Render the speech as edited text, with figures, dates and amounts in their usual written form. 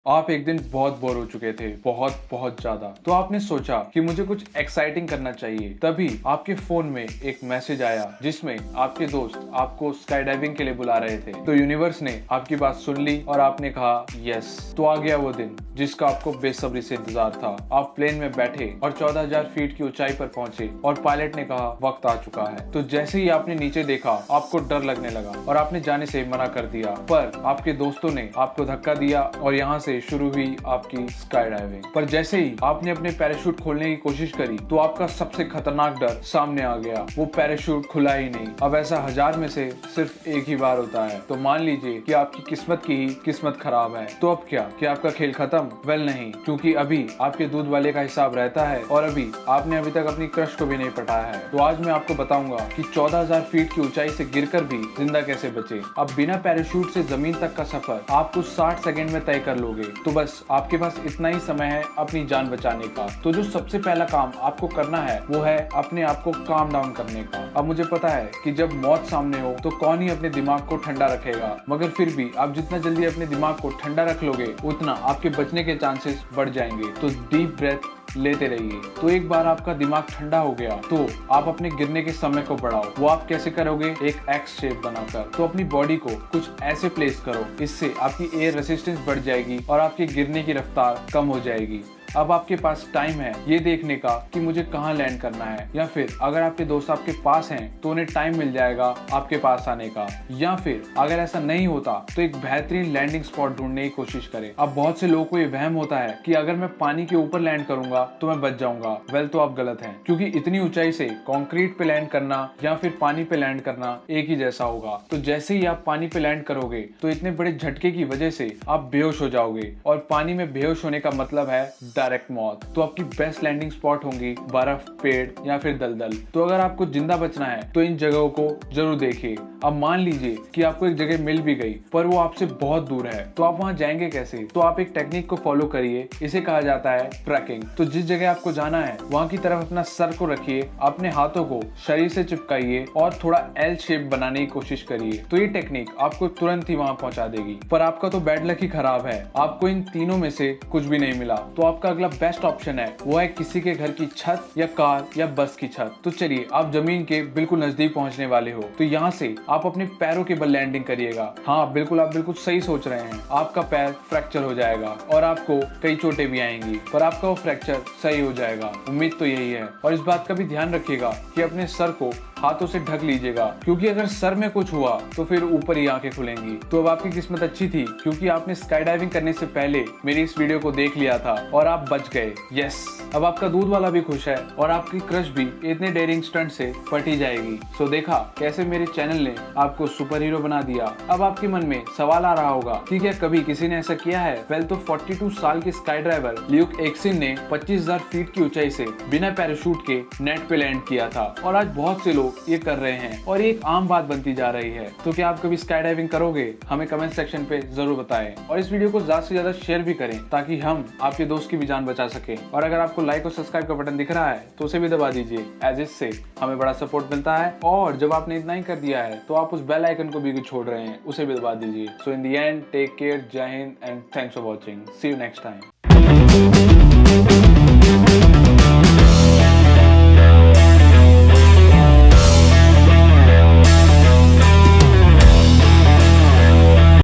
आप एक दिन बहुत बोर हो चुके थे, बहुत बहुत ज्यादा। तो आपने सोचा कि मुझे कुछ एक्साइटिंग करना चाहिए। तभी आपके फोन में एक मैसेज आया जिसमें आपके दोस्त आपको स्काई डाइविंग के लिए बुला रहे थे। तो यूनिवर्स ने आपकी बात सुन ली और आपने कहा यस। तो आ गया वो दिन जिसका आपको बेसब्री से इंतजार था। आप प्लेन में बैठे और 14,000 फीट की ऊंचाई पर पहुंचे और पायलट ने कहा वक्त आ चुका है। तो जैसे ही आपने नीचे देखा आपको डर लगने लगा और आपने जाने से मना कर दिया, पर आपके दोस्तों ने आपको धक्का दिया और यहाँ से शुरू हुई आपकी स्काई डाइविंग। पर जैसे ही आपने अपने पैराशूट खोलने की कोशिश करी तो आपका सबसे खतरनाक डर सामने आ गया। वो पैराशूट खुला ही नहीं। अब ऐसा 1000 में से सिर्फ एक ही बार होता है। तो मान लीजिए कि आपकी किस्मत की ही किस्मत खराब है। तो अब क्या आपका खेल खत्म? वेल नहीं, क्योंकि अभी आपके दूध वाले का हिसाब रहता है और आपने अभी तक अपनी क्रश को भी नहीं पटाया है। तो आज मैं आपको बताऊंगा कि 14,000 फीट की ऊंचाई से गिरकर भी जिंदा कैसे बचे। अब बिना पैराशूट से जमीन तक का सफर आप कुछ 60 सेकेंड में तय कर लोगे। तो बस आपके पास इतना ही समय है अपनी जान बचाने का। तो जो सबसे पहला काम आपको करना है वो है अपने आप को काम डाउन करने का। अब मुझे पता है कि जब मौत सामने हो तो कौन ही अपने दिमाग को ठंडा रखेगा, मगर फिर भी आप जितना जल्दी अपने दिमाग को ठंडा रख लोगे उतना आपके बचने के चांसेस बढ़ जाएंगे। तो डीप ब्रेथ लेते रहिए। तो एक बार आपका दिमाग ठंडा हो गया तो आप अपने गिरने के समय को बढ़ाओ। वो आप कैसे करोगे? एक एक्स शेप बनाकर। तो अपनी बॉडी को कुछ ऐसे प्लेस करो, इससे आपकी एयर रेसिस्टेंस बढ़ जाएगी और आपके गिरने की रफ्तार कम हो जाएगी। अब आपके पास टाइम है ये देखने का कि मुझे कहाँ लैंड करना है, या फिर अगर आपके दोस्त आपके पास हैं तो उन्हें टाइम मिल जाएगा आपके पास आने का। या फिर अगर ऐसा नहीं होता तो एक बेहतरीन लैंडिंग स्पॉट ढूंढने की कोशिश करें। अब बहुत से लोगों को ये वहम होता है कि अगर मैं पानी के ऊपर लैंड करूंगा तो मैं बच जाऊंगा। वेल, तो आप गलत हैं, क्योंकि इतनी ऊंचाई से कंक्रीट पे लैंड करना या फिर पानी पे लैंड करना एक ही जैसा होगा। तो जैसे ही आप पानी पे लैंड करोगे तो इतने बड़े झटके की वजह से आप बेहोश हो जाओगे, और पानी में बेहोश होने का मतलब है डायरेक्ट मौत। तो आपकी बेस्ट लैंडिंग स्पॉट होंगी बर्फ, पेड़ या फिर दलदल। तो अगर आपको जिंदा बचना है तो इन जगहों को जरूर देखिए। अब मान लीजिए कि आपको एक जगह मिल भी गई पर वो आपसे बहुत दूर है, तो आप वहां जाएंगे कैसे? तो आप एक टेक्निक को फॉलो करिए, इसे कहा जाता है ट्रैकिंग। तो जिस जगह आपको जाना है वहां की तरफ अपना सर को रखिए, अपने हाथों को शरीर से चिपकाइए और थोड़ा एल शेप बनाने की कोशिश करिए। तो ये टेक्निक आपको तुरंत ही वहां पहुंचा देगी। पर आपका तो बैड लक ही खराब है, आपको इन तीनों में से कुछ भी नहीं मिला। तो आपका अगला बेस्ट ऑप्शन है वो है किसी के घर की छत या कार या बस की छत। तो चलिए, आप जमीन के बिल्कुल नजदीक पहुंचने वाले हो, तो यहाँ से आप अपने पैरों के बल लैंडिंग करिएगा। हाँ बिल्कुल, आप बिल्कुल सही सोच रहे हैं। आपका पैर फ्रैक्चर हो जाएगा और आपको कई चोटें भी आएंगी, पर आपका वो फ्रैक्चर सही हो जाएगा। उम्मीद तो यही है। और इस बात का भी ध्यान रखिएगा कि अपने सर को हाथों से ढक लीजिएगा, क्योंकि अगर सर में कुछ हुआ तो फिर ऊपर ही आंखें खुलेंगी। तो अब आपकी किस्मत अच्छी थी, क्योंकि आपने स्काई डाइविंग करने से पहले मेरी इस वीडियो को देख लिया था और आप बच गए। यस, अब आपका दूध वाला भी खुश है और आपकी क्रश भी इतने डेयरिंग स्टंट से पटी जाएगी। सो देखा कैसे मेरे चैनल ने आपको सुपर हीरो बना दिया। अब आपके मन में सवाल आ रहा होगा कि क्या कभी किसी ने ऐसा किया है? वेल, तो 42 साल के स्काई ड्राइवर ल्यूक एक्सिन ने 25,000 फीट की ऊंचाई से बिना पैराशूट के नेट पे लैंड किया था, और आज बहुत से लोग ये कर रहे हैं और ये एक आम बात बनती जा रही है। तो क्या आप कभी स्काई डाइविंग करोगे? हमें कमेंट सेक्शन पे जरूर बताएं, और इस वीडियो को ज्यादा से ज्यादा शेयर भी करें ताकि हम आपके दोस्त की भी जान बचा सके। और अगर आपको लाइक और सब्सक्राइब का बटन दिख रहा है तो उसे भी दबा दीजिए, एज इससे हमें बड़ा सपोर्ट मिलता है। और जब आपने इतना ही कर दिया है तो आप उस बेल आइकन को भी छोड़ रहे हैं, उसे भी दबा दीजिए। So in the end, take care, जय हिंद and thanks for watching. See you next time.